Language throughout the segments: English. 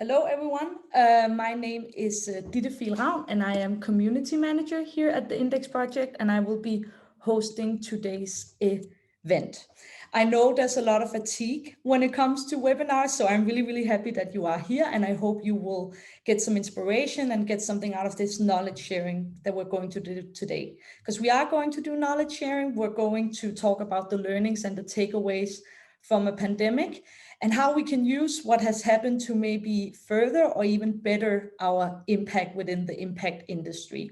Hello, everyone. My name is Ditte Ravn, and I am community manager here at the Index Project, and I will be hosting today's event. I know there's a lot of fatigue when it comes to webinars, so I'm really, really happy that you are here, and I hope you will get some inspiration and get something out of this knowledge sharing that we're going to do today. Because we are going to do knowledge sharing, we're going to talk about the learnings and the takeaways from a pandemic, and how we can use what has happened to maybe further or even better our impact within the impact industry.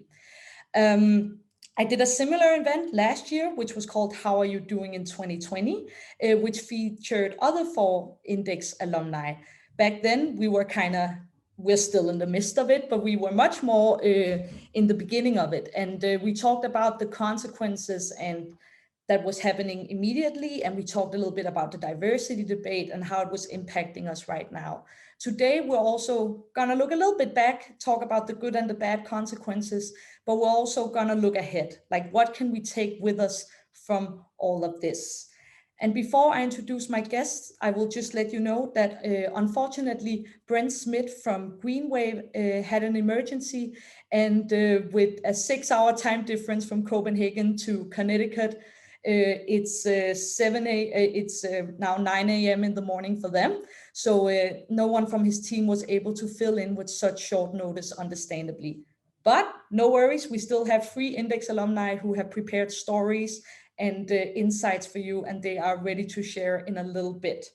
I did a similar event last year, which was called How Are You Doing in 2020, which featured other 4 Index alumni. Back then, we're still in the midst of it, but we were much more in the beginning of it. And we talked about the consequences and that was happening immediately. And we talked a little bit about the diversity debate and how it was impacting us right now. Today, we're also gonna look a little bit back, talk about the good and the bad consequences, but we're also gonna look ahead. Like, what can we take with us from all of this? And before I introduce my guests, I will just let you know that unfortunately, Brent Smith from Greenwave had an emergency, and with a 6-hour time difference from Copenhagen to Connecticut, it's now 9 a.m. in the morning for them. So no one from his team was able to fill in with such short notice, understandably. But no worries, we still have 3 Index alumni who have prepared stories and insights for you, and they are ready to share in a little bit.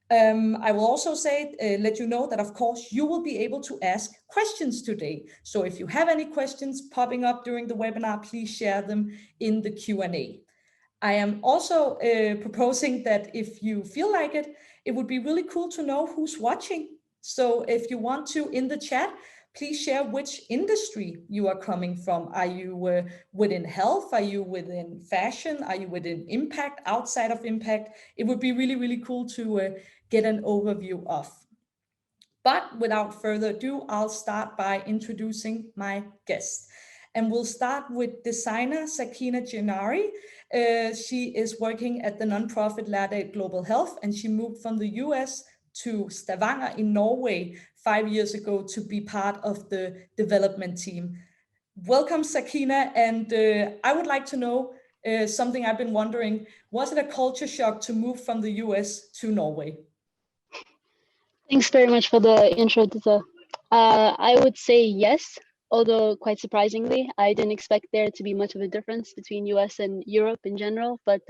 I will also let you know that, of course, you will be able to ask questions today. So if you have any questions popping up during the webinar, please share them in the Q&A. I am also proposing that if you feel like it, it would be really cool to know who's watching. So if you want to, in the chat, please share which industry you are coming from. Are you within health? Are you within fashion? Are you within impact, outside of impact? It would be really, really cool to get an overview of. But without further ado, I'll start by introducing my guest. And we'll start with designer Sakina Girnary. She is working at the nonprofit Laerdal Global Health, and she moved from the US to Stavanger in Norway 5 years ago to be part of the development team. Welcome, Sakina. And I would like to know something I've been wondering. Was it a culture shock to move from the US to Norway? Thanks very much for the intro, Ditte. I would say yes, although quite surprisingly, I didn't expect there to be much of a difference between US and Europe in general, but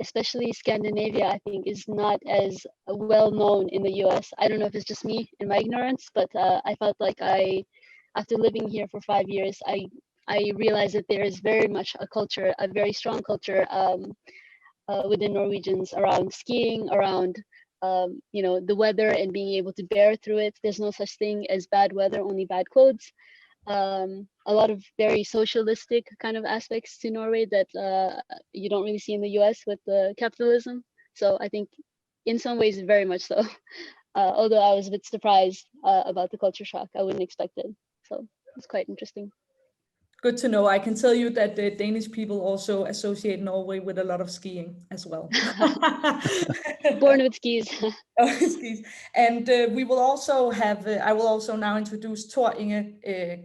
especially Scandinavia, I think, is not as well known in the US. I don't know if it's just me and my ignorance, but I felt like after living here for 5 years, I realized that there is very much a very strong culture within Norwegians around skiing, around the weather and being able to bear through it. There's no such thing as bad weather, only bad clothes. A lot of very socialistic kind of aspects to Norway that you don't really see in the US with capitalism. So I think in some ways, very much so. Although I was a bit surprised about the culture shock. I wouldn't expect it. So it's quite interesting. Good to know. I can tell you that the Danish people also associate Norway with a lot of skiing as well. Born with skis. Skis. And we will also have, I will also now introduce Inge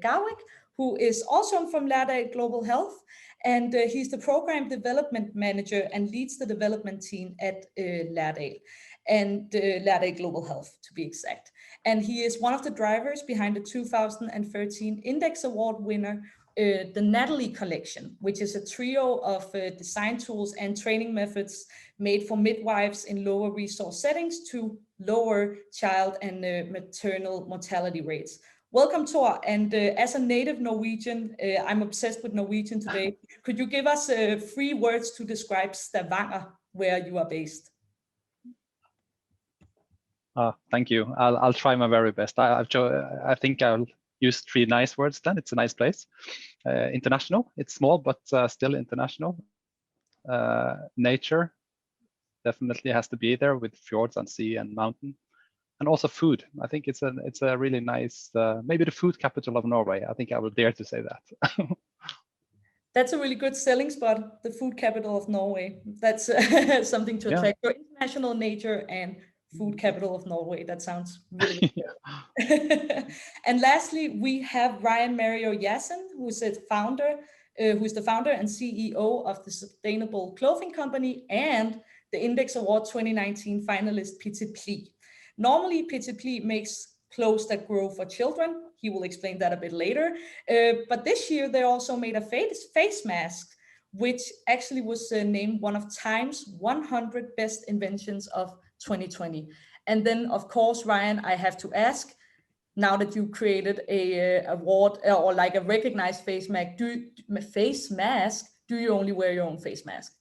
Garvik, who is also from Laerdal Global Health. And he's the program development manager and leads the development team at Laerdal and Laerdal Global Health, to be exact. And he is one of the drivers behind the 2013 Index Award winner, the Natalie collection, which is a trio of design tools and training methods made for midwives in lower resource settings to lower child and maternal mortality rates. Welcome, Tor. And as a native Norwegian, I'm obsessed with Norwegian today. Could you give us 3 words to describe Stavanger, where you are based? Thank you. I'll try my very best. I think I'll use 3 nice words then. It's a nice place. International. It's small, but still international. Nature definitely has to be there with fjords and sea and mountain. And also food. I think it's a really nice, maybe the food capital of Norway. I think I will dare to say that. That's a really good selling spot, the food capital of Norway. That's something to attract. Your international nature and food capital of Norway. That sounds really good. And lastly, we have Ryan Mario Yasin, who's the founder and CEO of the sustainable clothing company and the Index Award 2019 finalist Petit. Normally, Petit makes clothes that grow for children. He will explain that a bit later. But this year, they also made a face mask, which actually was named one of Time's 100 best inventions of 2020. And then, of course, Ryan, I have to ask, now that you created a award or like a recognized face mask, do you only wear your own face mask?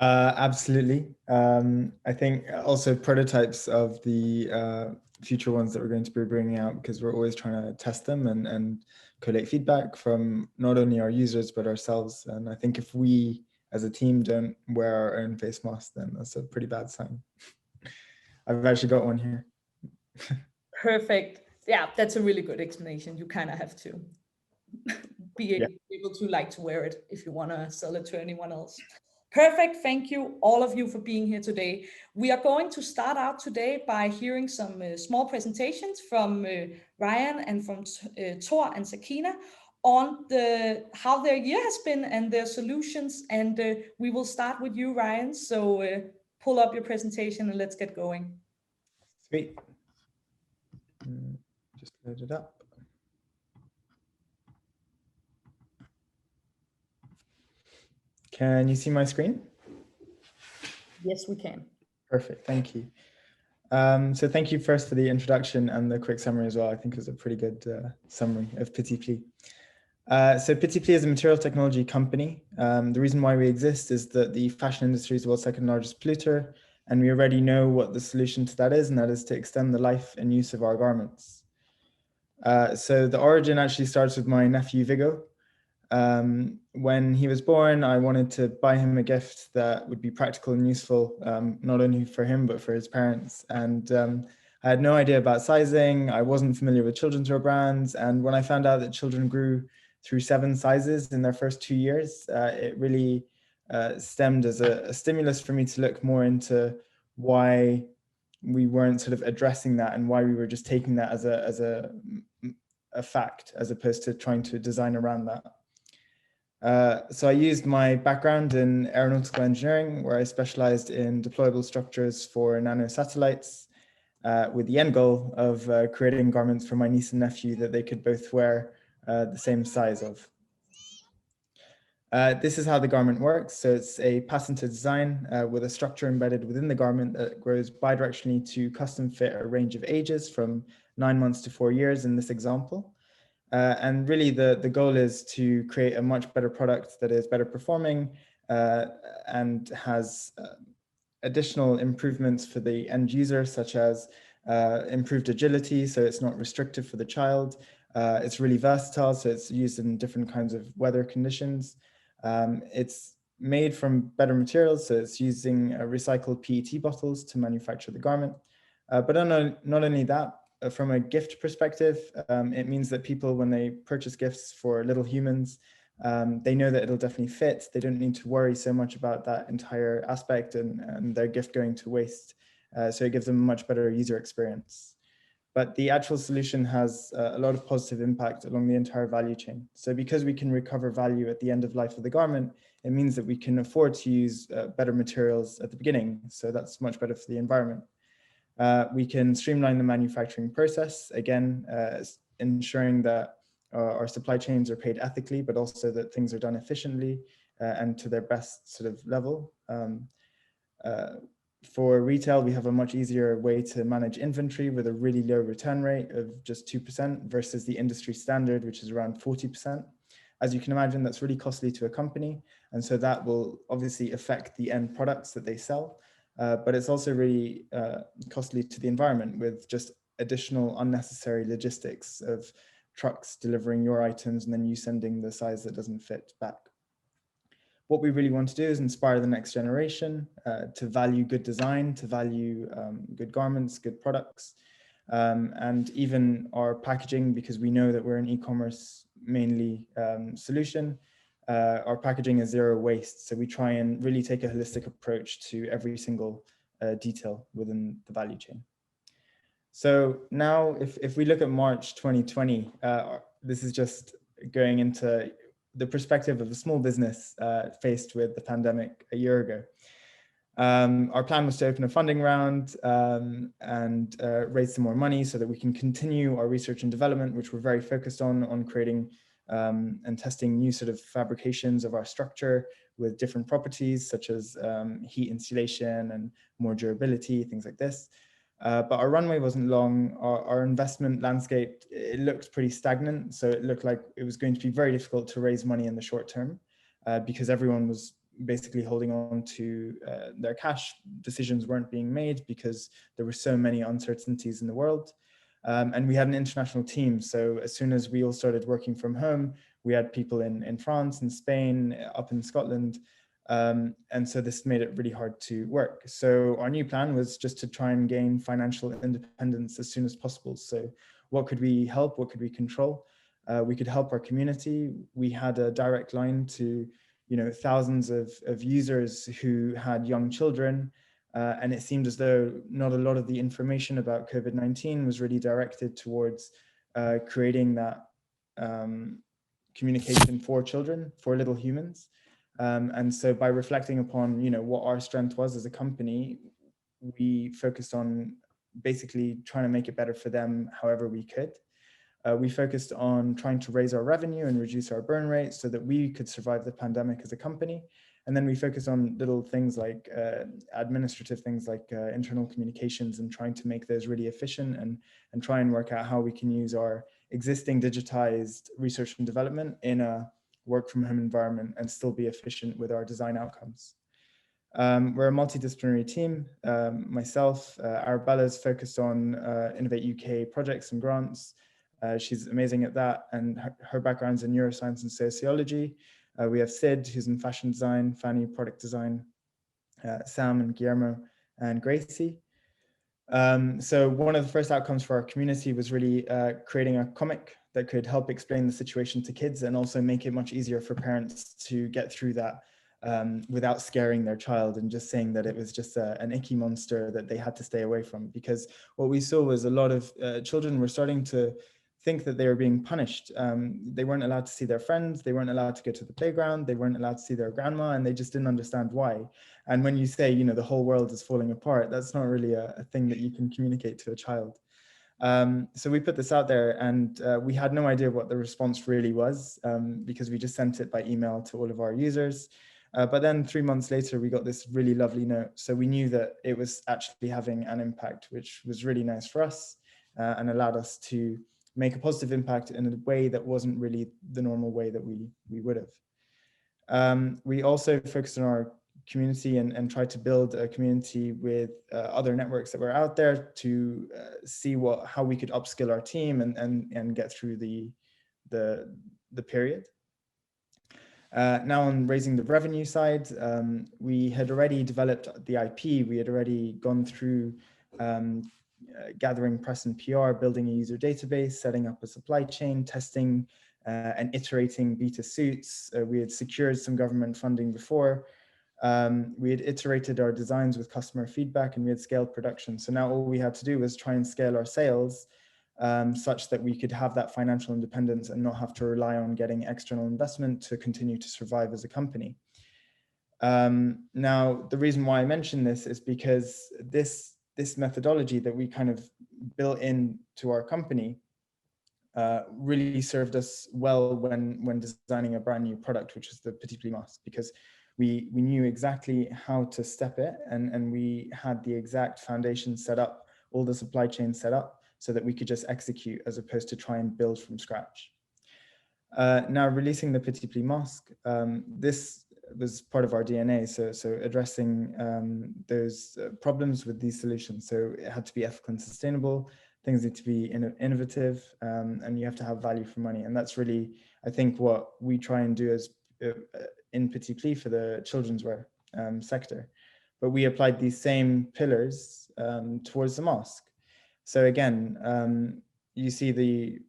Absolutely. I think also prototypes of the future ones that we're going to be bringing out, because we're always trying to test them and collect feedback from not only our users, but ourselves. And I think if we as a team don't wear our own face mask, then that's a pretty bad sign. I've actually got one here. Perfect. Yeah, that's a really good explanation. You kind of have to be able to like to wear it if you want to sell it to anyone else. Perfect. Thank you, all of you, for being here today. We are going to start out today by hearing some small presentations from Ryan and from Thor and Sakina on how their year has been and their solutions. And we will start with you, Ryan. So pull up your presentation and let's get going. Sweet. Just load it up. Can you see my screen? Yes, we can. Perfect, thank you. So thank you first for the introduction and the quick summary as well. I think it was a pretty good summary of Petit. So Petit is a material technology company. The reason why we exist is that the fashion industry is the world's second largest polluter, and we already know what the solution to that is, and that is to extend the life and use of our garments. So the origin actually starts with my nephew Viggo. When he was born, I wanted to buy him a gift that would be practical and useful, not only for him, but for his parents. And I had no idea about sizing. I wasn't familiar with children's wear brands. And when I found out that children grew through 7 sizes in their first 2 years, it really stemmed as a stimulus for me to look more into why we weren't sort of addressing that and why we were just taking that as a fact, as opposed to trying to design around that. So I used my background in aeronautical engineering, where I specialized in deployable structures for nanosatellites, with the end goal of creating garments for my niece and nephew that they could both wear the same size of. This is how the garment works. So it's a patented design with a structure embedded within the garment that grows bidirectionally to custom fit a range of ages from 9 months to 4 years in this example. And really the goal is to create a much better product that is better performing and has additional improvements for the end user, such as improved agility, so it's not restrictive for the child. It's really versatile, so it's used in different kinds of weather conditions. It's made from better materials, so it's using recycled PET bottles to manufacture the garment. But not only that, from a gift perspective, it means that people, when they purchase gifts for little humans, they know that it'll definitely fit. They don't need to worry so much about that entire aspect and their gift going to waste. So it gives them a much better user experience. But the actual solution has a lot of positive impact along the entire value chain. So because we can recover value at the end of life of the garment, it means that we can afford to use better materials at the beginning. So that's much better for the environment. We can streamline the manufacturing process, again, ensuring that our supply chains are paid ethically, but also that things are done efficiently and to their best sort of level. For retail, we have a much easier way to manage inventory with a really low return rate of just 2% versus the industry standard, which is around 40%. As you can imagine, that's really costly to a company. And so that will obviously affect the end products that they sell. But it's also really costly to the environment with just additional unnecessary logistics of trucks delivering your items and then you sending the size that doesn't fit back. What we really want to do is inspire the next generation to value good design, to value good garments, good products, and even our packaging, because we know that we're an e-commerce mainly solution. Our packaging is zero waste, so we try and really take a holistic approach to every single detail within the value chain. So now if we look at March 2020, this is just going into the perspective of a small business faced with the pandemic a year ago. Our plan was to open a funding round and raise some more money so that we can continue our research and development, which we're very focused on creating and testing new sort of fabrications of our structure with different properties such as heat insulation and more durability, things like this. But our runway wasn't long. Our investment landscape, it looked pretty stagnant. So it looked like it was going to be very difficult to raise money in the short term because everyone was basically holding on to their cash. Decisions weren't being made because there were so many uncertainties in the world. And we had an international team. So as soon as we all started working from home, we had people in France and Spain, up in Scotland. And so this made it really hard to work. So our new plan was just to try and gain financial independence as soon as possible. So what could we help? What could we control? We could help our community. We had a direct line to thousands of users who had young children. And it seemed as though not a lot of the information about COVID-19 was really directed towards creating that communication for children, for little humans. And so by reflecting upon, what our strength was as a company, we focused on basically trying to make it better for them however we could. We focused on trying to raise our revenue and reduce our burn rate so that we could survive the pandemic as a company. And then we focused on little things like administrative things like internal communications and trying to make those really efficient and try and work out how we can use our existing digitized research and development in a work from home environment and still be efficient with our design outcomes. We're a multidisciplinary team. Myself, Arabella's focused on Innovate UK projects and grants. She's amazing at that, and her background's in neuroscience and sociology. We have Sid, who's in fashion design, Fanny, product design, Sam and Guillermo, and Gracie. So one of the first outcomes for our community was really creating a comic that could help explain the situation to kids and also make it much easier for parents to get through that without scaring their child and just saying that it was just an icky monster that they had to stay away from. Because what we saw was a lot of children were starting to think that they were being punished. They weren't allowed to see their friends, they weren't allowed to go to the playground, they weren't allowed to see their grandma, and they just didn't understand why. And when you say, the whole world is falling apart, that's not really a thing that you can communicate to a child. So we put this out there, and we had no idea what the response really was because we just sent it by email to all of our users. But then 3 months later, we got this really lovely note. So we knew that it was actually having an impact, which was really nice for us and allowed us to make a positive impact in a way that wasn't really the normal way that we would have. We also focused on our community and tried to build a community with other networks that were out there to see how we could upskill our team and get through the period. Now on raising the revenue side, we had already developed the IP. We had already gone through gathering press and PR, building a user database, setting up a supply chain, testing and iterating beta suits. We had secured some government funding before. We had iterated our designs with customer feedback, and we had scaled production. So now all we had to do was try and scale our sales such that we could have that financial independence and not have to rely on getting external investment to continue to survive as a company. Now, the reason why I mention this is because this methodology that we kind of built into our company really served us well when designing a brand new product, which is the Petit mask, because we knew exactly how to step it, and we had the exact foundation set up, all the supply chain set up, so that we could just execute as opposed to try and build from scratch. Now, releasing the Petit mask, this was part of our DNA, so addressing those problems with these solutions. So it had to be ethical and sustainable, things need to be innovative, and you have to have value for money. And that's really, I think, what we try and do as in Petit for the children's wear sector. But we applied these same pillars towards the mask. So again, you see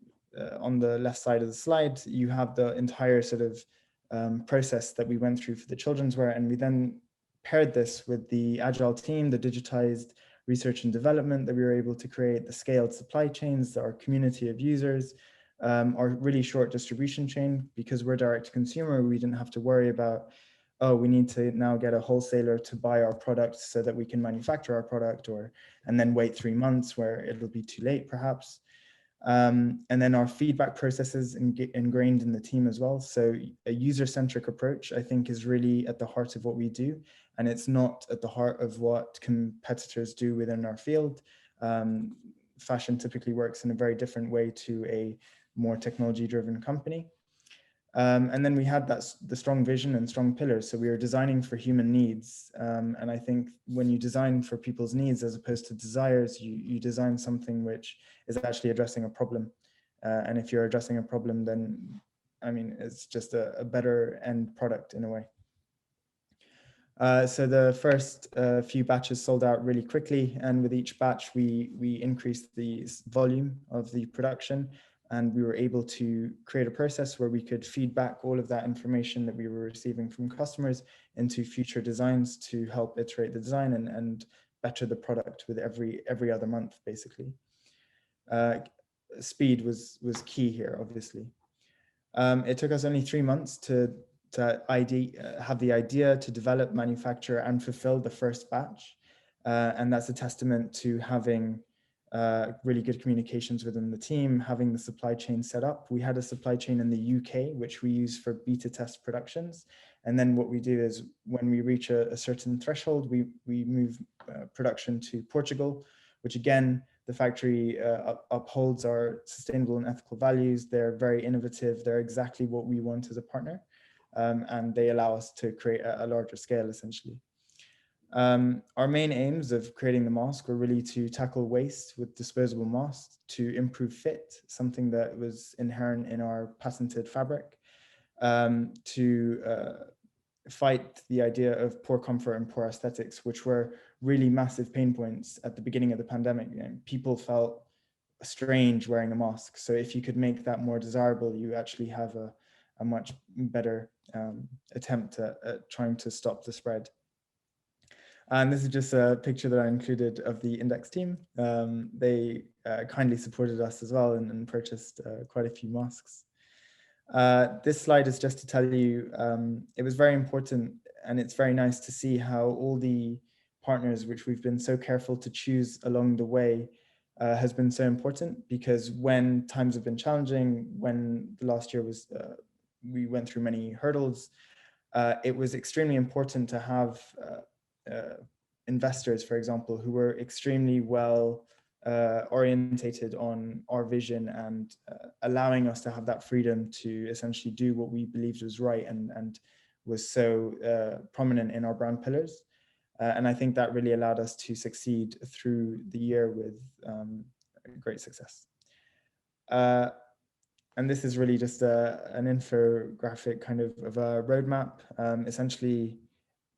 on the left side of the slide, you have the entire sort of process that we went through for the children's wear, and we then paired this with the agile team, the digitized research and development that we were able to create, the scaled supply chains, our community of users, our really short distribution chain. Because we're direct to consumer, we didn't have to worry about, oh, we need to now get a wholesaler to buy our product so that we can manufacture our product, and then wait 3 months where it'll be too late perhaps. And then our feedback processes ingrained in the team as well. So a user-centric approach, I think, is really at the heart of what we do. And it's not at the heart of what competitors do within our field. Fashion typically works in a very different way to a more technology-driven company. And then we had the strong vision and strong pillars. So we were designing for human needs. And I think when you design for people's needs as opposed to desires, you design something which is actually addressing a problem. And if you're addressing a problem, then, I mean, it's just a better end product in a way. So the first few batches sold out really quickly. And with each batch, we increased the volume of the production. And we were able to create a process where we could feed back all of that information that we were receiving from customers into future designs to help iterate the design and better the product with every other month, basically. Speed was key here, obviously. It took us only 3 months to have the idea to develop, manufacture, and fulfill the first batch. And that's a testament to having really good communications within the team, having the supply chain set up. We had a supply chain in the UK, which we use for beta test productions. And then what we do is when we reach a certain threshold, we move production to Portugal, which again, the factory upholds our sustainable and ethical values. They're very innovative. They're exactly what we want as a partner. And they allow us to create a larger scale, essentially. Our main aims of creating the mask were really to tackle waste with disposable masks, to improve fit, something that was inherent in our patented fabric, to fight the idea of poor comfort and poor aesthetics, which were really massive pain points at the beginning of the pandemic. You know, people felt strange wearing a mask. So if you could make that more desirable, you actually have a much better attempt at trying to stop the spread. And this is just a picture that I included of the Index team. They kindly supported us as well and purchased quite a few masks. This slide is just to tell you, it was very important, and it's very nice to see how all the partners which we've been so careful to choose along the way has been so important, because when times have been challenging, when the last year was, we went through many hurdles, it was extremely important to have investors, for example, who were extremely well orientated on our vision and allowing us to have that freedom to essentially do what we believed was right and was so prominent in our brand pillars. And I think that really allowed us to succeed through the year with great success. And this is really just an infographic kind of a roadmap. Essentially,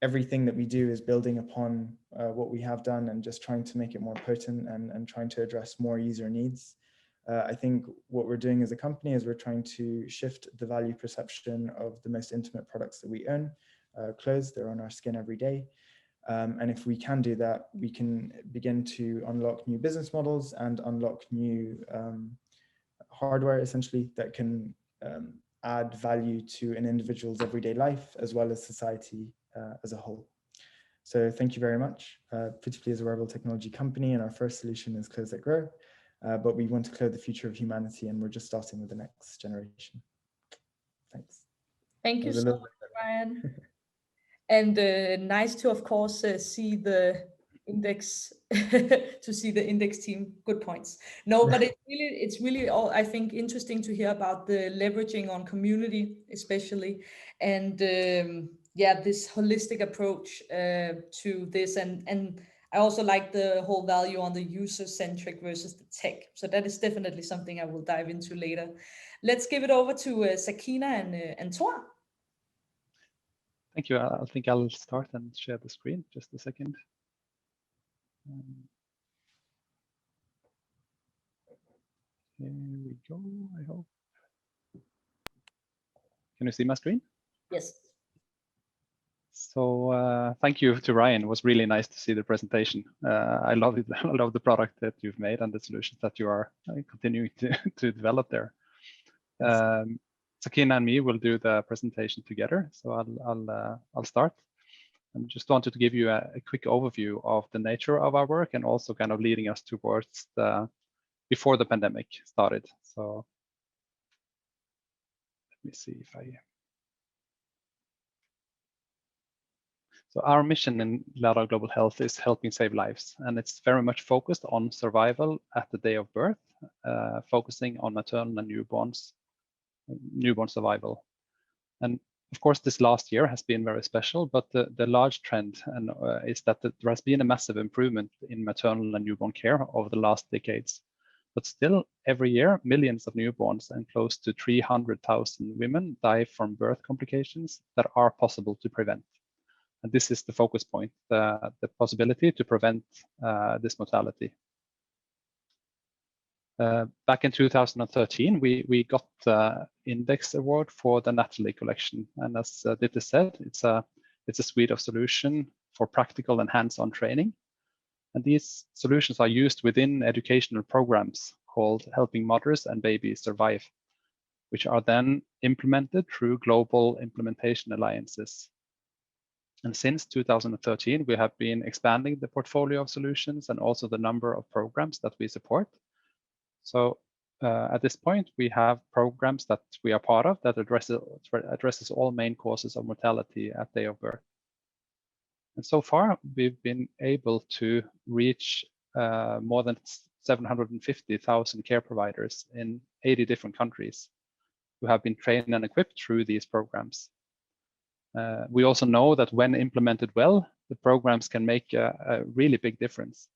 everything that we do is building upon what we have done and just trying to make it more potent and trying to address more user needs. I think what we're doing as a company is we're trying to shift the value perception of the most intimate products that we own. Clothes, they're on our skin every day. And if we can do that, we can begin to unlock new business models and unlock new hardware, essentially, that can add value to an individual's everyday life as well as society as a whole. So thank you very much. Petit is a wearable technology company, and our first solution is Clothes That Grow, but we want to clothe the future of humanity, and we're just starting with the next generation. Thanks. Thank you so much, Ryan. And nice to, of course, see the Index to see the Index team. Good points. No, but it's really all, I think, interesting to hear about the leveraging on community, especially, and yeah, this holistic approach to this, and I also like the whole value on the user-centric versus the tech. So that is definitely something I will dive into later. Let's give it over to Sakina and Thor. Thank you. I think I'll start and share the screen. Just a second. Here we go, I hope. Can you see my screen? Yes. So thank you to Ryan. It was really nice to see the presentation. I love it. I love the product that you've made and the solutions that you are continuing to develop there. Sakina and me will do the presentation together. So I'll start. I just wanted to give you a quick overview of the nature of our work and also kind of leading us towards before the pandemic started. So let me see if I. So our mission in Laerdal Global Health is helping save lives, and it's very much focused on survival at the day of birth, focusing on maternal and newborn survival. And of course, this last year has been very special, but the large trend is that there has been a massive improvement in maternal and newborn care over the last decades. But still, every year, millions of newborns and close to 300,000 women die from birth complications that are possible to prevent. And this is the focus point, the possibility to prevent this mortality. Back in 2013, we got the Index Award for the Natalie Collection. And as Ditte said, it's a suite of solutions for practical and hands-on training. And these solutions are used within educational programs called Helping Mothers and Babies Survive, which are then implemented through global implementation alliances. And since 2013, we have been expanding the portfolio of solutions and also the number of programs that we support. So at this point, we have programs that we are part of that addresses all main causes of mortality at day of birth. And so far, we've been able to reach more than 750,000 care providers in 80 different countries who have been trained and equipped through these programs. We also know that when implemented well, the programs can make a really big difference.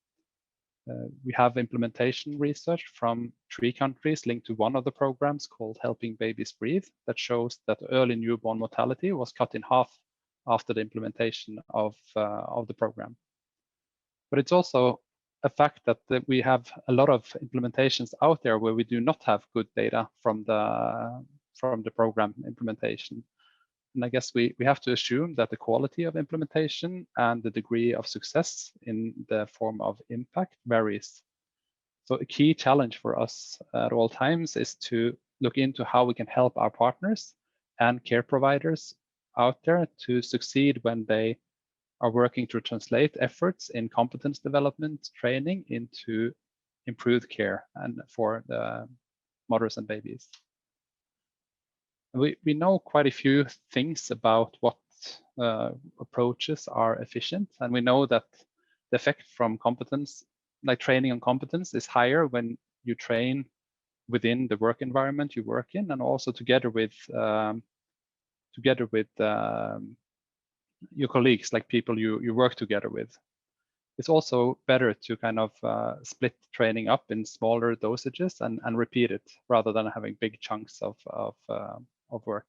We have implementation research from 3 countries linked to one of the programs called Helping Babies Breathe that shows that early newborn mortality was cut in half after the implementation of the program. But it's also a fact that we have a lot of implementations out there where we do not have good data from the program implementation. And I guess we have to assume that the quality of implementation and the degree of success in the form of impact varies. So a key challenge for us at all times is to look into how we can help our partners and care providers out there to succeed when they are working to translate efforts in competence development training into improved care and for the mothers and babies. We know quite a few things about what approaches are efficient, and we know that the effect from competence, like training on competence, is higher when you train within the work environment you work in, and also together with your colleagues, like people you work together with. It's also better to kind of split training up in smaller dosages and repeat it rather than having big chunks of work.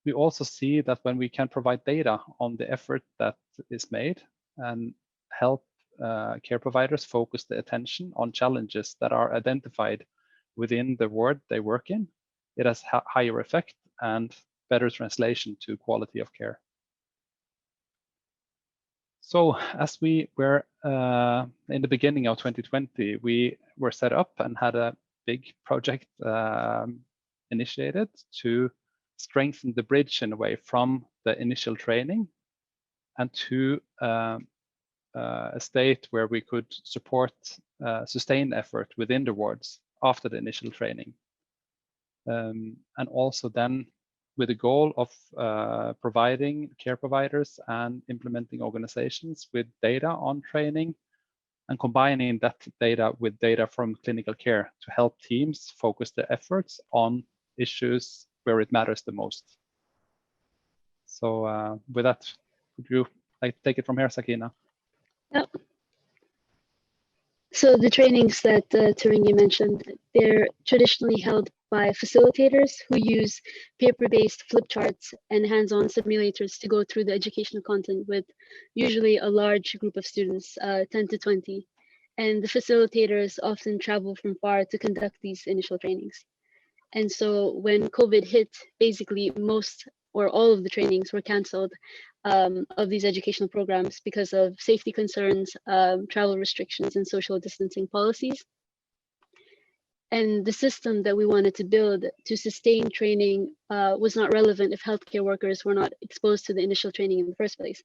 We also see that when we can provide data on the effort that is made and help care providers focus the attention on challenges that are identified within the ward they work in, it has higher effect and better translation to quality of care. So as we were in the beginning of 2020, we were set up and had a big project initiated to strengthen the bridge in a way from the initial training and to a state where we could support sustained effort within the wards after the initial training. And also then with the goal of providing care providers and implementing organizations with data on training and combining that data with data from clinical care to help teams focus their efforts on issues where it matters the most. So with that, would you like to take it from here, Sakina? Yep. So the trainings that Turingi mentioned, they're traditionally held by facilitators who use paper-based flip charts and hands-on simulators to go through the educational content with usually a large group of students, 10 to 20. And the facilitators often travel from far to conduct these initial trainings. And so when COVID hit, basically most or all of the trainings were canceled of these educational programs because of safety concerns, travel restrictions, and social distancing policies. And the system that we wanted to build to sustain training was not relevant if healthcare workers were not exposed to the initial training in the first place.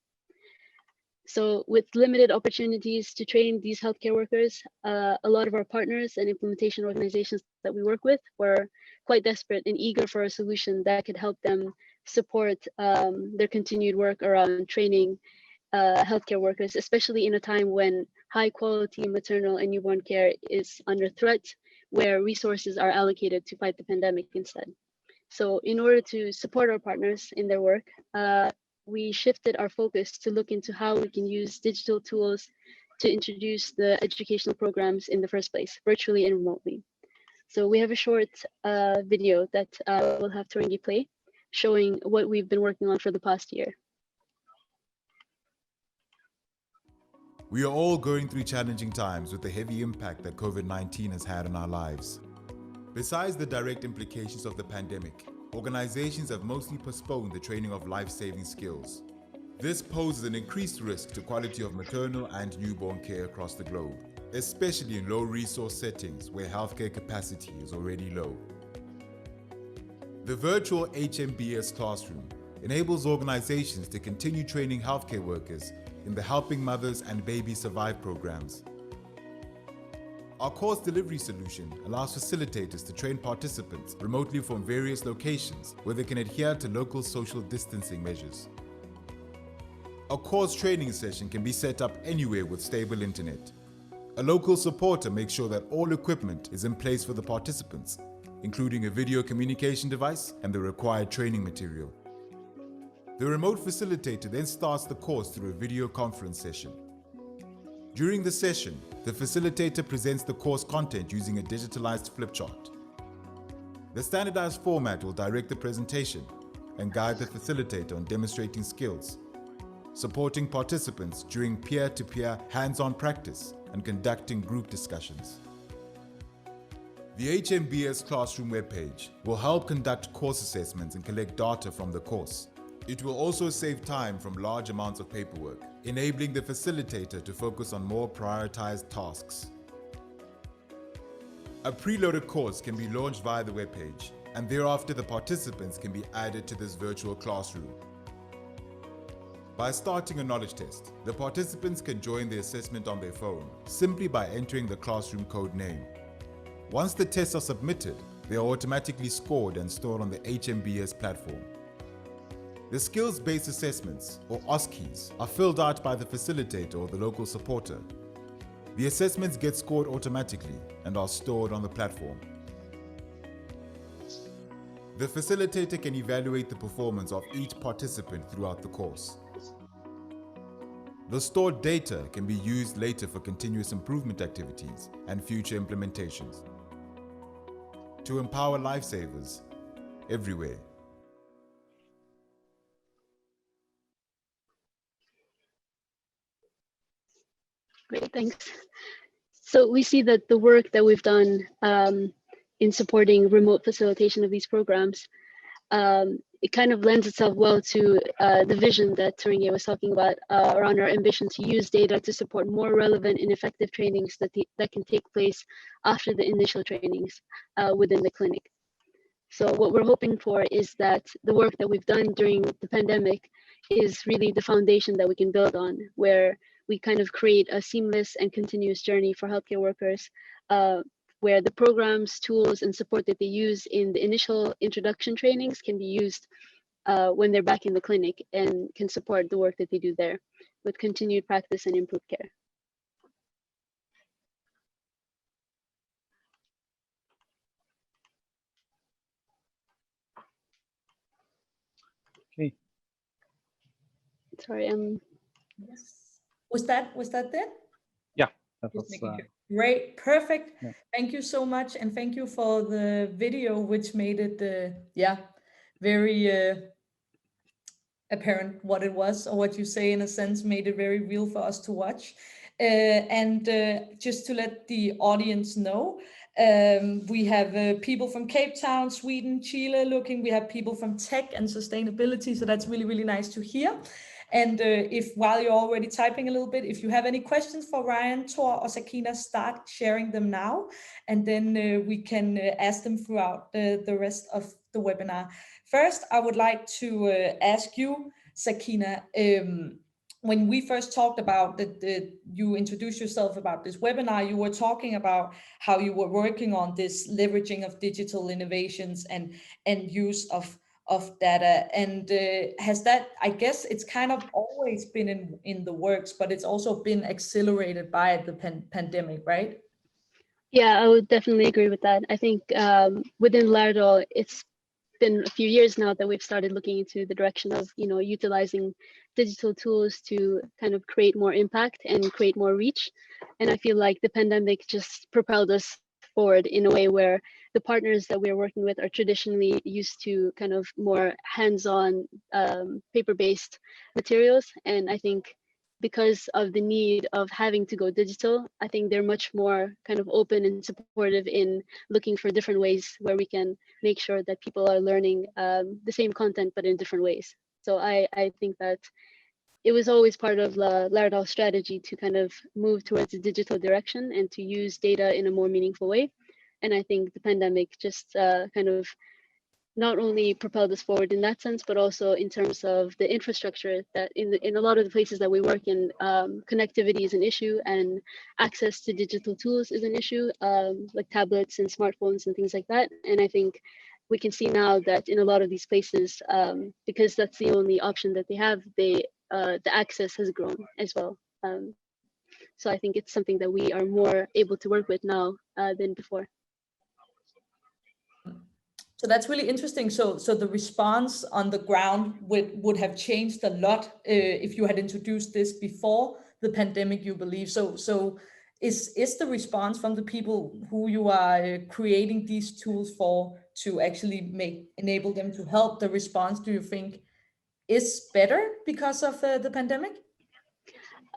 So with limited opportunities to train these healthcare workers, a lot of our partners and implementation organizations that we work with were quite desperate and eager for a solution that could help them support their continued work around training healthcare workers, especially in a time when high quality maternal and newborn care is under threat, where resources are allocated to fight the pandemic instead. So in order to support our partners in their work, we shifted our focus to look into how we can use digital tools to introduce the educational programs in the first place, virtually and remotely. So we have a short video that we'll have Turingi play, showing what we've been working on for the past year. We are all going through challenging times with the heavy impact that COVID-19 has had on our lives. Besides the direct implications of the pandemic, organizations have mostly postponed the training of life-saving skills. This poses an increased risk to quality of maternal and newborn care across the globe, especially in low-resource settings where healthcare capacity is already low. The virtual HMBS classroom enables organizations to continue training healthcare workers in the Helping Mothers and Babies Survive programs. Our course delivery solution allows facilitators to train participants remotely from various locations where they can adhere to local social distancing measures. A course training session can be set up anywhere with stable internet. A local supporter makes sure that all equipment is in place for the participants, including a video communication device and the required training material. The remote facilitator then starts the course through a video conference session. During the session, the facilitator presents the course content using a digitalized flip chart. The standardized format will direct the presentation and guide the facilitator on demonstrating skills, supporting participants during peer-to-peer hands-on practice and conducting group discussions. The HMBS Classroom webpage will help conduct course assessments and collect data from the course. It will also save time from large amounts of paperwork, enabling the facilitator to focus on more prioritized tasks. A preloaded course can be launched via the webpage, and thereafter the participants can be added to this virtual classroom. By starting a knowledge test, the participants can join the assessment on their phone simply by entering the classroom code name. Once the tests are submitted, they are automatically scored and stored on the HMBS platform. The skills-based assessments, or OSCEs, are filled out by the facilitator or the local supporter. The assessments get scored automatically and are stored on the platform. The facilitator can evaluate the performance of each participant throughout the course. The stored data can be used later for continuous improvement activities and future implementations. To empower lifesavers everywhere. Great, thanks. So we see that the work that we've done in supporting remote facilitation of these programs, it kind of lends itself well to the vision that Turingi was talking about around our ambition to use data to support more relevant and effective trainings that can take place after the initial trainings within the clinic. So what we're hoping for is that the work that we've done during the pandemic is really the foundation that we can build on, where we kind of create a seamless and continuous journey for healthcare workers, where the programs, tools, and support that they use in the initial introduction trainings can be used when they're back in the clinic and can support the work that they do there with continued practice and improved care. Okay. Sorry, Yes. Was that it? Yeah, that Just was making sure. Great, perfect. Yeah. Thank you so much, and thank you for the video, which made it very apparent what it was, or what you say in a sense made it very real for us to watch. Just to let the audience know, we have people from Cape Town, Sweden, Chile looking. We have people from tech and sustainability. So that's really, really nice to hear. And if while you're already typing a little bit, if you have any questions for Ryan, Tor, or Sakina, start sharing them now. And then we can ask them throughout the rest of the webinar. First, I would like to ask you, Sakina, when we first talked about you introduced yourself about this webinar, you were talking about how you were working on this leveraging of digital innovations and use of data. And has that, I guess it's kind of always been in the works, but it's also been accelerated by the pandemic, right? Yeah, I would definitely agree with that. I think within Laerdal, it's been a few years now that we've started looking into the direction of, utilizing digital tools to kind of create more impact and create more reach. And I feel like the pandemic just propelled us forward in a way where the partners that we're working with are traditionally used to kind of more hands-on paper-based materials. And I think because of the need of having to go digital, I think they're much more kind of open and supportive in looking for different ways where we can make sure that people are learning the same content, but in different ways. So I think that it was always part of Laerdal's strategy to kind of move towards a digital direction and to use data in a more meaningful way. And I think the pandemic just kind of not only propelled us forward in that sense, but also in terms of the infrastructure that in a lot of the places that we work in, connectivity is an issue and access to digital tools is an issue, like tablets and smartphones and things like that. And I think we can see now that in a lot of these places, because that's the only option that they have, the access has grown as well. So I think it's something that we are more able to work with now than before. So that's really interesting. So the response on the ground would have changed a lot if you had introduced this before the pandemic, you believe. So is the response from the people who you are creating these tools for to actually enable them to help, the response, do you think, is better because of the pandemic?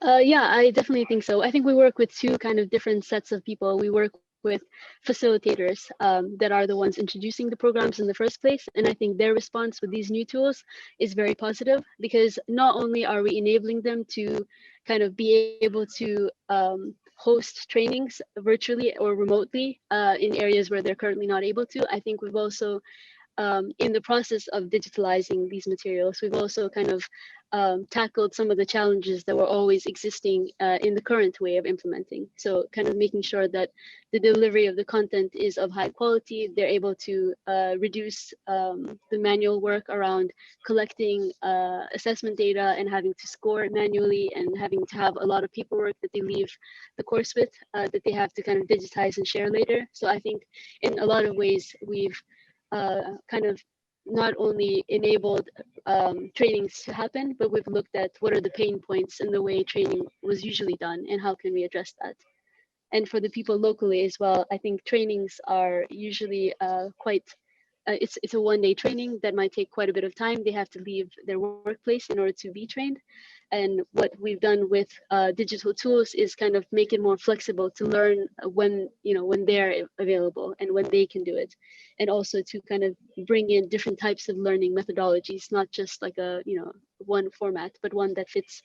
Yeah, I definitely think so. I think we work with two kind of different sets of people. We work with facilitators that are the ones introducing the programs in the first place. And I think their response with these new tools is very positive, because not only are we enabling them to kind of be able to host trainings virtually or remotely in areas where they're currently not able to, I think we've also in the process of digitalizing these materials, we've also kind of tackled some of the challenges that were always existing in the current way of implementing. So kind of making sure that the delivery of the content is of high quality. They're able to reduce the manual work around collecting assessment data and having to score it manually and having to have a lot of paperwork that they leave the course with that they have to kind of digitize and share later. So I think in a lot of ways, we've kind of not only enabled trainings to happen, but we've looked at what are the pain points in the way training was usually done and how can we address that. And for the people locally as well, I think trainings are usually quite, it's a one-day training that might take quite a bit of time. They have to leave their workplace in order to be trained. And what we've done with digital tools is kind of make it more flexible to learn when they're available and when they can do it. And also to kind of bring in different types of learning methodologies, not just like a, one format, but one that fits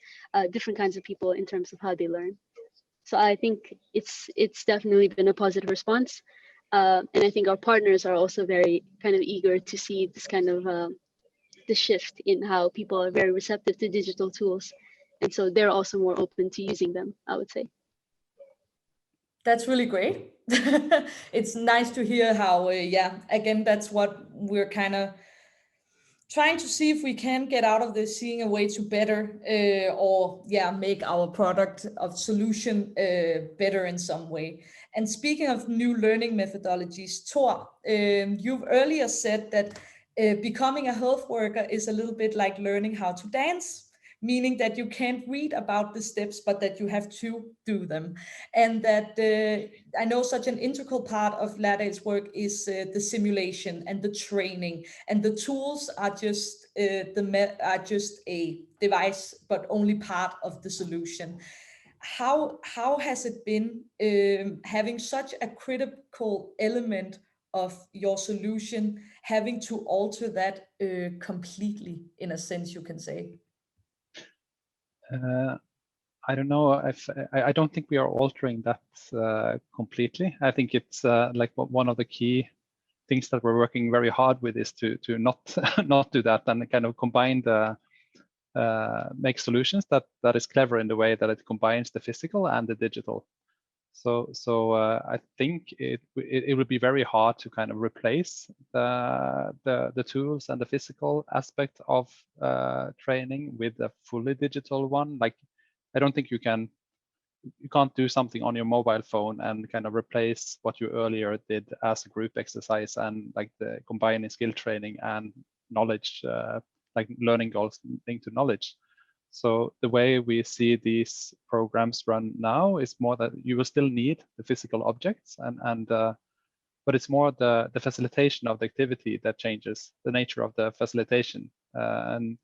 different kinds of people in terms of how they learn. So I think it's definitely been a positive response. And I think our partners are also very kind of eager to see this kind of the shift in how people are very receptive to digital tools. And so they're also more open to using them, I would say. That's really great. It's nice to hear how, again, that's what we're kind of trying to see if we can get out of this, seeing a way to better make our product of solution better in some way. And speaking of new learning methodologies, Tor, you've earlier said that becoming a health worker is a little bit like learning how to dance, meaning that you can't read about the steps, but that you have to do them. And that I know such an integral part of Laerdal's work is the simulation and the training, and the tools are just a device, but only part of the solution. how has it been having such a critical element of your solution, having to alter that completely, in a sense, you can say? I don't know if I don't think we are altering that completely. I think it's like one of the key things that we're working very hard with is to not not do that, and kind of combine the make solutions that is clever in the way that it combines the physical and the digital. So I think it would be very hard to kind of replace the tools and the physical aspect of training with a fully digital one. Like, I don't think you can't do something on your mobile phone and kind of replace what you earlier did as a group exercise and like the combining skill training and knowledge, like learning goals linked to knowledge. So the way we see these programs run now is more that you will still need the physical objects, but it's more the facilitation of the activity that changes the nature of the facilitation. And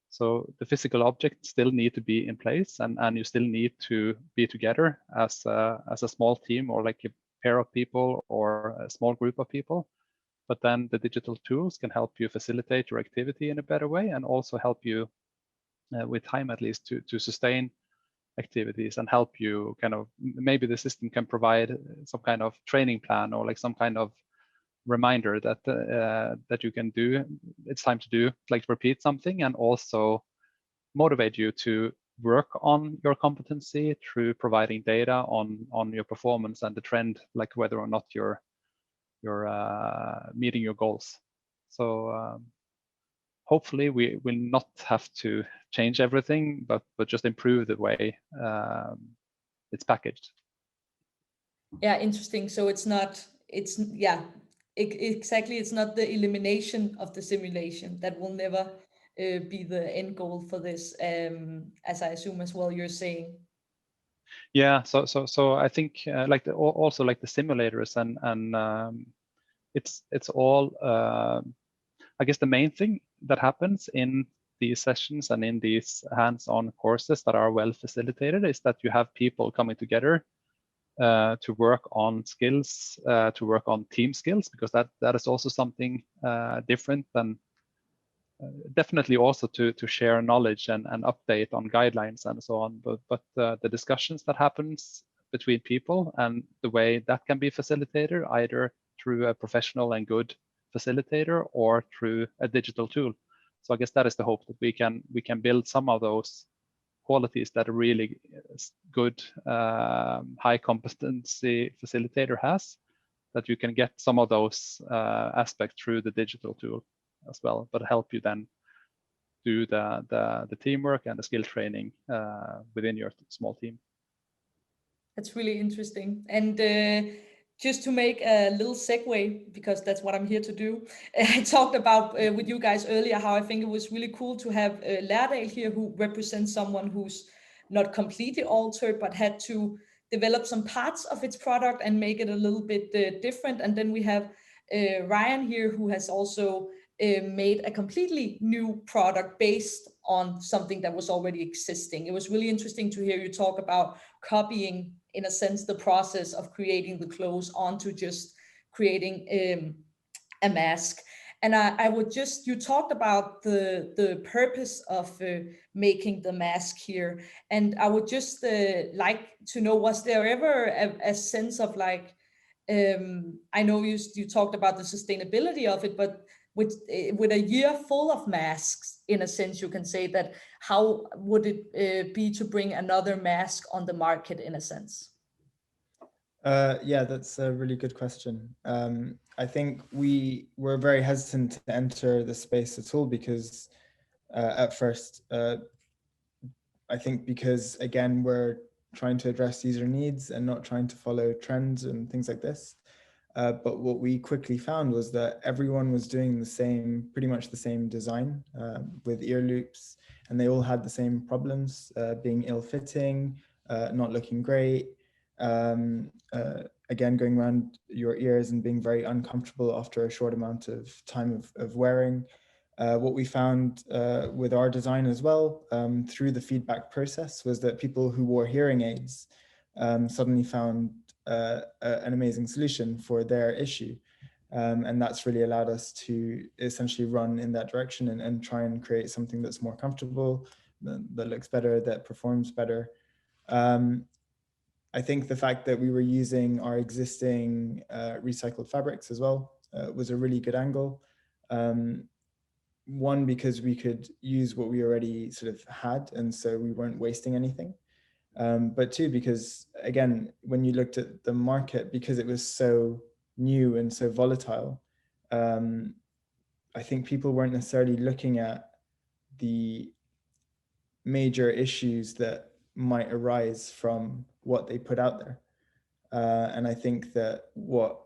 so the physical objects still need to be in place, and you still need to be together as a small team or like a pair of people or a small group of people. But then the digital tools can help you facilitate your activity in a better way and also help you with time at least to sustain activities and help you kind of, maybe the system can provide some kind of training plan or like some kind of reminder that that you can do, it's time to do, like repeat something, and also motivate you to work on your competency through providing data on your performance and the trend, like whether or not you're meeting your goals. So hopefully we will not have to change everything, but just improve the way it's packaged. Yeah, interesting. So it's not, exactly, it's not the elimination of the simulation that will never be the end goal for this, as I assume as well you're saying. Yeah, so I think like also like the simulators and it's all I guess the main thing that happens in these sessions and in these hands-on courses that are well facilitated is that you have people coming together to work on skills, to work on team skills, because that is also something different than definitely also to share knowledge and update on guidelines and so on. But the discussions that happens between people and the way that can be facilitated either through a professional and good facilitator or through a digital tool. So I guess that is the hope, that we can build some of those qualities that a really good high competency facilitator has, that you can get some of those aspects through the digital tool as well, but help you then do the teamwork and the skill training within your small team. That's really interesting. And just to make a little segue, because that's what I'm here to do, I talked about with you guys earlier how I think it was really cool to have Laerdal here, who represents someone who's not completely altered, but had to develop some parts of its product and make it a little bit different. And then we have Ryan here, who has also made a completely new product based on something that was already existing. It was really interesting to hear you talk about copying, in a sense, the process of creating the clothes onto just creating a mask. And I would just, you talked about the purpose of making the mask here. And I would just like to know, was there ever a sense of like, I know you talked about the sustainability of it, but with a year full of masks, in a sense, you can say that, how would it be to bring another mask on the market, in a sense? Yeah, that's a really good question. I think we were very hesitant to enter the space at all because at first, I think because, again, we're trying to address user needs and not trying to follow trends and things like this. But what we quickly found was that everyone was doing the same, pretty much the same design with ear loops, and they all had the same problems, being ill-fitting, not looking great, again, going around your ears and being very uncomfortable after a short amount of time of wearing. What we found with our design as well, through the feedback process, was that people who wore hearing aids suddenly found an amazing solution for their issue. And that's really allowed us to essentially run in that direction and try and create something that's more comfortable, that looks better, that performs better. I think the fact that we were using our existing recycled fabrics as well was a really good angle. One, because we could use what we already sort of had, and so we weren't wasting anything. But two, because again, when you looked at the market, because it was so new and so volatile, I think people weren't necessarily looking at the major issues that might arise from what they put out there. And I think that what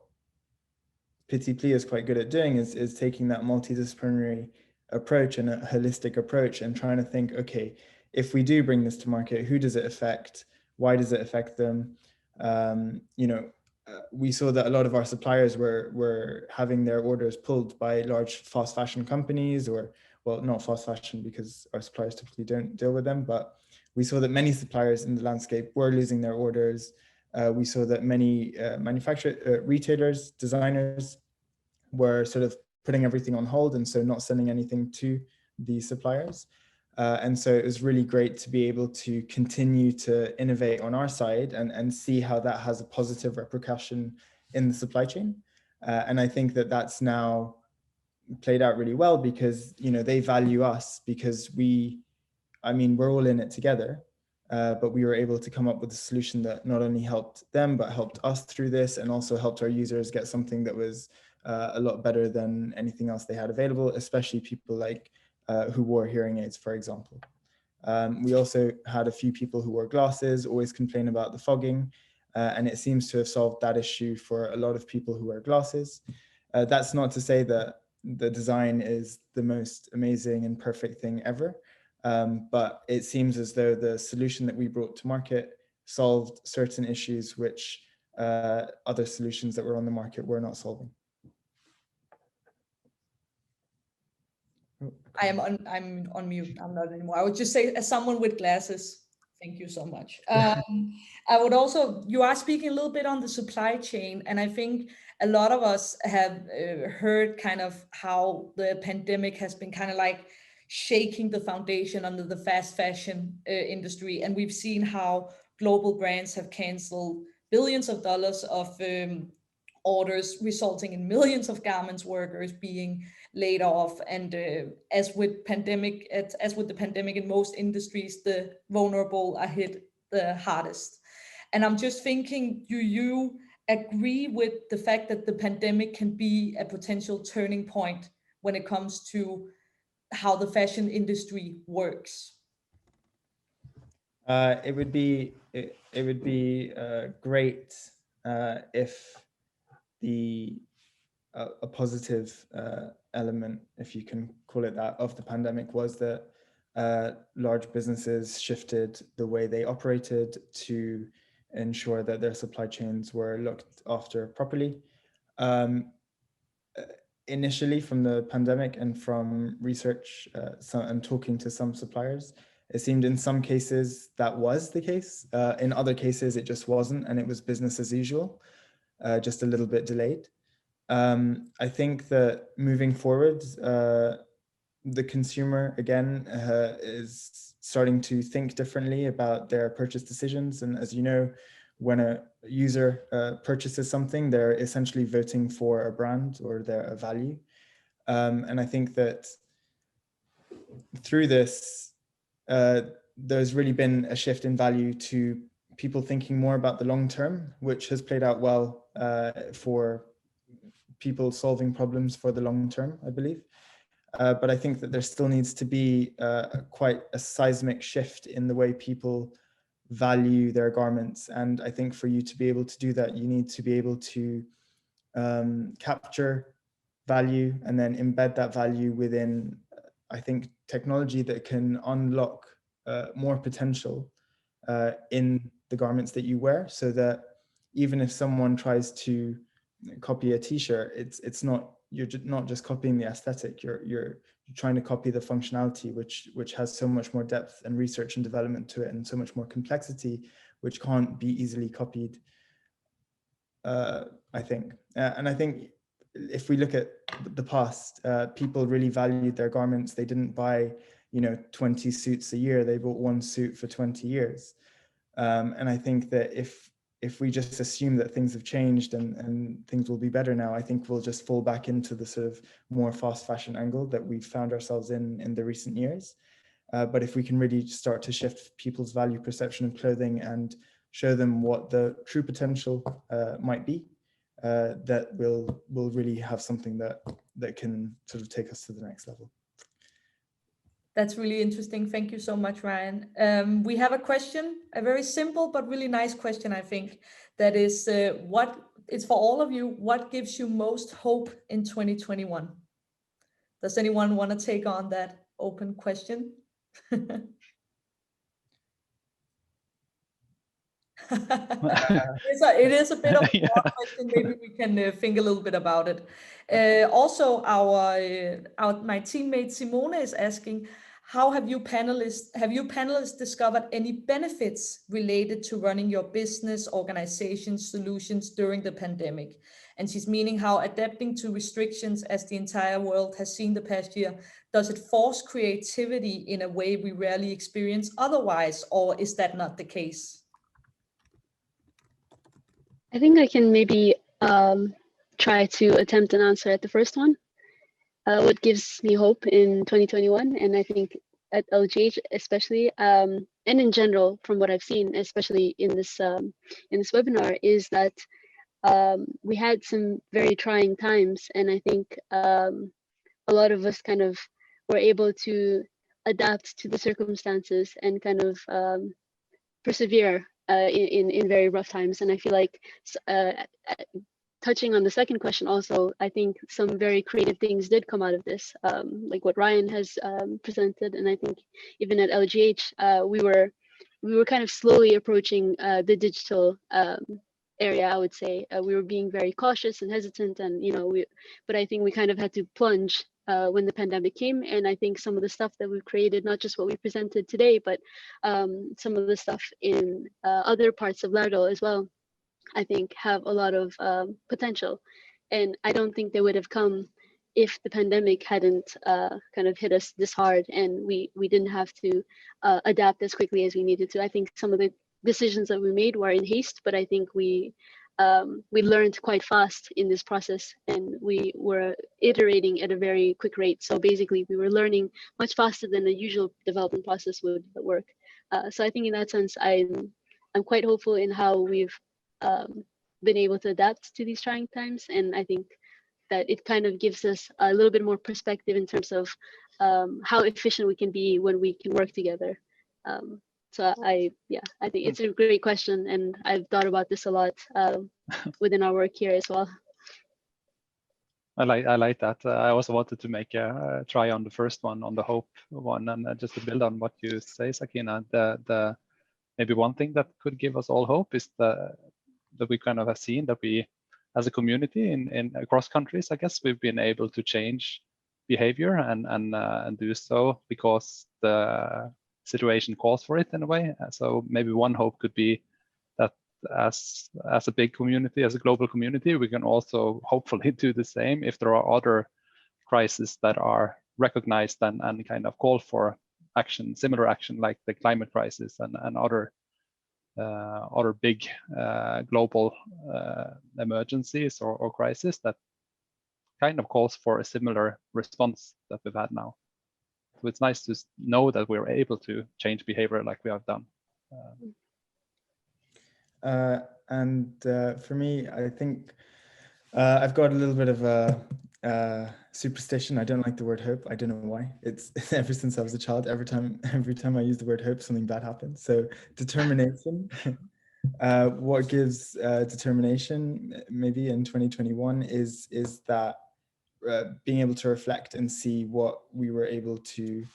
Petit is quite good at doing is taking that multidisciplinary approach and a holistic approach and trying to think, okay, if we do bring this to market, who does it affect? Why does it affect them? We saw that a lot of our suppliers were having their orders pulled by large fast fashion companies, or, well, not fast fashion because our suppliers typically don't deal with them, but we saw that many suppliers in the landscape were losing their orders. We saw that many retailers, designers were sort of putting everything on hold, and so not sending anything to the suppliers. And so it was really great to be able to continue to innovate on our side and see how that has a positive repercussion in the supply chain. And I think that that's now played out really well, because, you know, they value us because we're all in it together. But we were able to come up with a solution that not only helped them, but helped us through this, and also helped our users get something that was a lot better than anything else they had available, especially people like who wore hearing aids, for example. We also had a few people who wore glasses, always complain about the fogging, and it seems to have solved that issue for a lot of people who wear glasses. That's not to say that the design is the most amazing and perfect thing ever, but it seems as though the solution that we brought to market solved certain issues which other solutions that were on the market were not solving. I'm on mute. I'm not anymore. I would just say, as someone with glasses, thank you so much. I would also, you are speaking a little bit on the supply chain, and I think a lot of us have heard kind of how the pandemic has been kind of like shaking the foundation under the fast fashion industry, and we've seen how global brands have canceled billions of dollars of orders, resulting in millions of garments workers being laid off. And as with the pandemic in most industries, the vulnerable are hit the hardest. And I'm just thinking, do you agree with the fact that the pandemic can be a potential turning point when it comes to how the fashion industry works? It would be great if a positive element, if you can call it that, of the pandemic was that large businesses shifted the way they operated to ensure that their supply chains were looked after properly. Initially, from the pandemic and from research and talking to some suppliers, it seemed in some cases that was the case. In other cases, it just wasn't, and it was business as usual, just a little bit delayed. I think that moving forward, the consumer, again, is starting to think differently about their purchase decisions. And as you know, when a user purchases something, they're essentially voting for a brand or a value. And I think that through this, there's really been a shift in value to people thinking more about the long term, which has played out well for people solving problems for the long term, I believe. But I think that there still needs to be quite a seismic shift in the way people value their garments. And I think for you to be able to do that, you need to be able to capture value and then embed that value within, I think, technology that can unlock more potential in the garments that you wear, so that even if someone tries to copy a t-shirt, it's not not just copying the aesthetic, you're trying to copy the functionality, which has so much more depth and research and development to it, and so much more complexity, which can't be easily copied, I think. And I think if we look at the past, people really valued their garments. They didn't buy, 20 suits a year. They bought one suit for 20 years. And I think that if we just assume that things have changed and things will be better now, I think we'll just fall back into the sort of more fast fashion angle that we've found ourselves in the recent years. But if we can really start to shift people's value perception of clothing and show them what the true potential might be, that we'll really have something that can sort of take us to the next level. That's really interesting. Thank you so much, Ryan. We have a question, a very simple but really nice question, I think, that is, it's for all of you. What gives you most hope in 2021? Does anyone want to take on that open question? It is a bit of a broad question. Maybe we can think a little bit about it. Also, my teammate Simone is asking, how have you panelists discovered any benefits related to running your business, organization, solutions during the pandemic? And she's meaning how adapting to restrictions, as the entire world has seen the past year, does it force creativity in a way we rarely experience otherwise, or is that not the case? I think I can maybe try to attempt an answer at the first one. What gives me hope in 2021, and I think at LGH especially, and in general from what I've seen, especially in this webinar, is that we had some very trying times, and I think a lot of us kind of were able to adapt to the circumstances and kind of persevere in very rough times. And I feel like touching on the second question also, I think some very creative things did come out of this, like what Ryan has presented. And I think even at LGH, we were kind of slowly approaching the digital area, I would say. We were being very cautious and hesitant, and but I think we kind of had to plunge when the pandemic came. And I think some of the stuff that we've created, not just what we presented today, but some of the stuff in other parts of Laerdal as well, I think have a lot of potential. And I don't think they would have come if the pandemic hadn't kind of hit us this hard and we didn't have to adapt as quickly as we needed to. I think some of the decisions that we made were in haste, but I think we learned quite fast in this process, and we were iterating at a very quick rate. So basically we were learning much faster than the usual development process would work. So I think in that sense, I'm quite hopeful in how we've been able to adapt to these trying times. And I think that it kind of gives us a little bit more perspective in terms of how efficient we can be when we can work together. So I think it's a great question, and I've thought about this a lot within our work here as well. I like that. I also wanted to make a try on the first one, on the hope one, and just to build on what you say, Sakina. The maybe one thing that could give us all hope is that we kind of have seen that we, as a community in across countries, I guess we've been able to change behavior and do so because the situation calls for it in a way. So maybe one hope could be that as a big community, as a global community, we can also hopefully do the same if there are other crises that are recognized and kind of call for action, similar action, like the climate crisis and other big global emergencies or crises that kind of calls for a similar response that we've had now. So it's nice to know that we're able to change behavior like we have done. For me, I think I've got a little bit of a superstition. I don't like the word hope. I don't know why. It's ever since I was a child. Every time I use the word hope, something bad happens. So determination. What gives determination maybe in 2021 is that being able to reflect and see what we were able to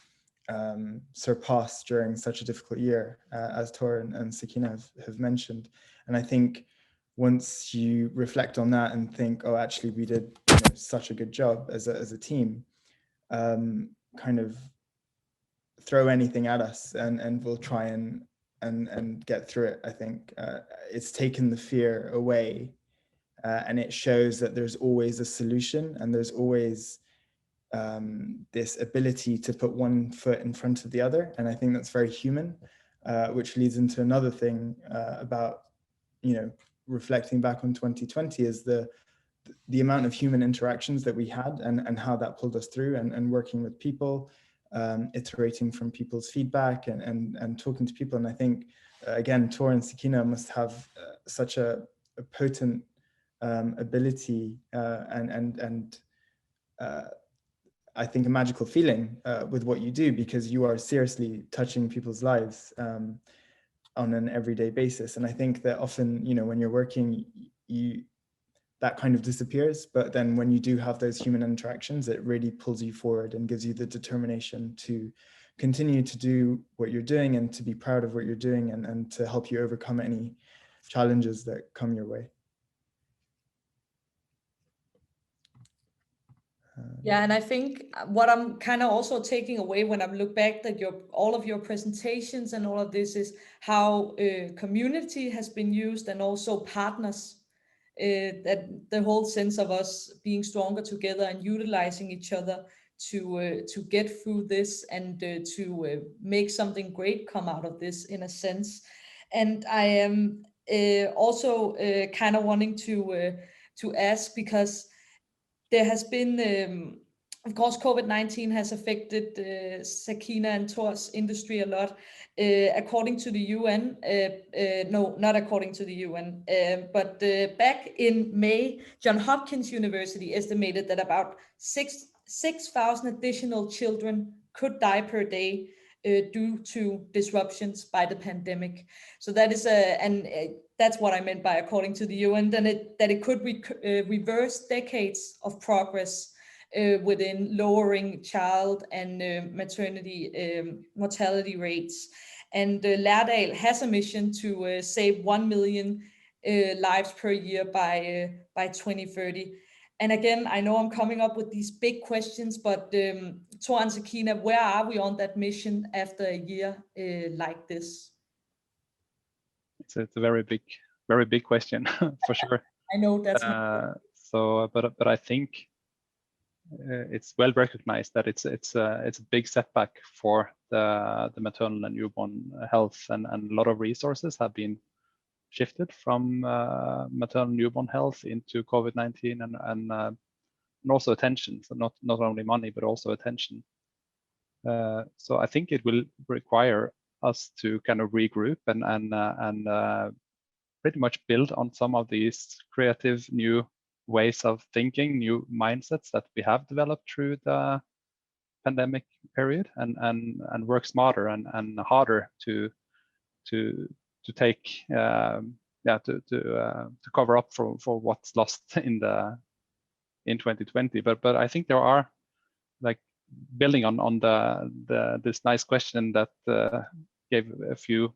surpass during such a difficult year, as Tor and Sakina have mentioned. And I think once you reflect on that and think, oh, actually we did such a good job as a team, kind of throw anything at us, and we'll try and get through it. I think it's taken the fear away, and it shows that there's always a solution, and there's always this ability to put one foot in front of the other. And I think that's very human, which leads into another thing about, reflecting back on 2020 is the amount of human interactions that we had, and how that pulled us through, and working with people, iterating from people's feedback, and talking to people. And I think, again, Tor and Sakina must have such a potent ability, and I think a magical feeling with what you do, because you are seriously touching people's lives on an everyday basis. And I think that often, when you're working, that kind of disappears, but then when you do have those human interactions, it really pulls you forward and gives you the determination to continue to do what you're doing, and to be proud of what you're doing, and to help you overcome any challenges that come your way. Yeah, and I think what I'm kind of also taking away when I look back at all of your presentations and all of this is how community has been used, and also partners, that the whole sense of us being stronger together and utilizing each other to get through this, and to make something great come out of this, in a sense. And I am also kind of wanting to ask, because there has been, of course, COVID-19 has affected Sakina and Tor's industry a lot. According to the UN, no, not according to the UN, but back in May, Johns Hopkins University estimated that about 6,000 additional children could die per day due to disruptions by the pandemic. So that is that's what I meant by according to the UN, that it could reverse decades of progress within lowering child and maternity mortality rates. And Laerdal has a mission to save 1 million lives per year by 2030. And again, I know I'm coming up with these big questions, but Tor and Sakina, where are we on that mission after a year like this? It's a very big question for sure. I know that's but I think it's well recognized that it's a big setback for the maternal and newborn health, and a lot of resources have been shifted from maternal newborn health into COVID-19, and also attention. So not only money, but also attention. So I think it will require us to kind of regroup and pretty much build on some of these creative new ways of thinking, new mindsets that we have developed through the pandemic period, and work smarter and harder to take to cover up for what's lost in 2020. But I think there are, like, building on this nice question that gave a few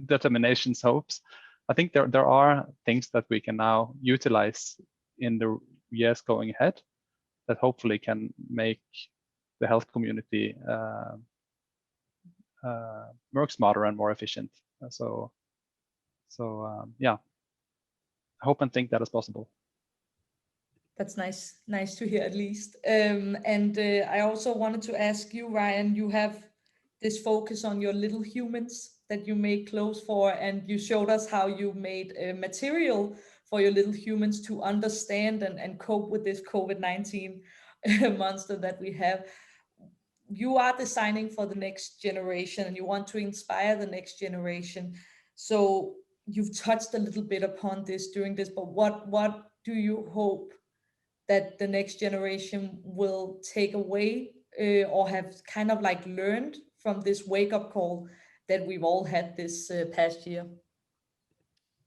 determinations, hopes. I think there are things that we can now utilize in the years going ahead that hopefully can make the health community work smarter and more efficient. So yeah, I hope and think that is possible. That's nice to hear, at least. And I also wanted to ask you, Ryan, you have this focus on your little humans that you make clothes for, and you showed us how you made material for your little humans to understand and cope with this COVID-19 monster that we have. You are designing for the next generation, and you want to inspire the next generation. So you've touched a little bit upon this during this, but what do you hope that the next generation will take away or have kind of like learned from this wake-up call that we've all had this past year?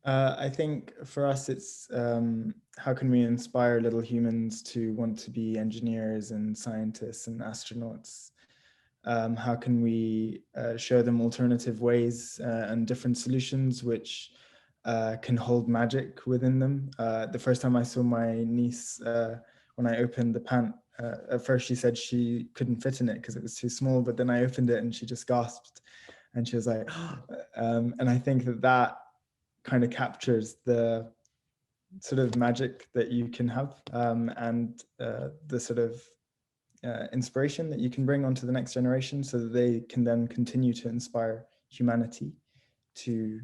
I think for us, it's how can we inspire little humans to want to be engineers and scientists and astronauts? How can we show them alternative ways and different solutions which can hold magic within them. The first time I saw my niece, when I opened the pant, at first she said she couldn't fit in it because it was too small, but then I opened it and she just gasped and she was like, and I think that kind of captures the sort of magic that you can have, and the sort of inspiration that you can bring onto the next generation, so that they can then continue to inspire humanity to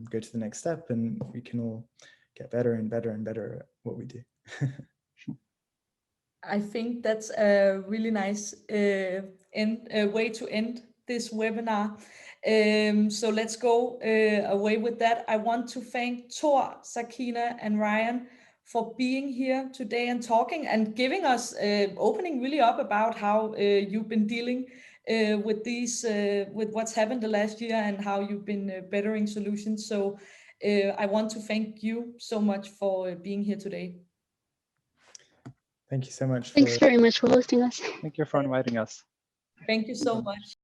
go to the next step, and we can all get better and better and better at what we do. I think that's a really nice way to end this webinar. So let's go away with that. I want to thank Thor, Sakina, and Ryan for being here today and talking and giving us opening really up about how you've been dealing with these with what's happened the last year and how you've been bettering solutions. So I want to thank you so much for being here today. Thank you so much. Thanks very much for hosting us. Thank you for inviting us. Thank you so much.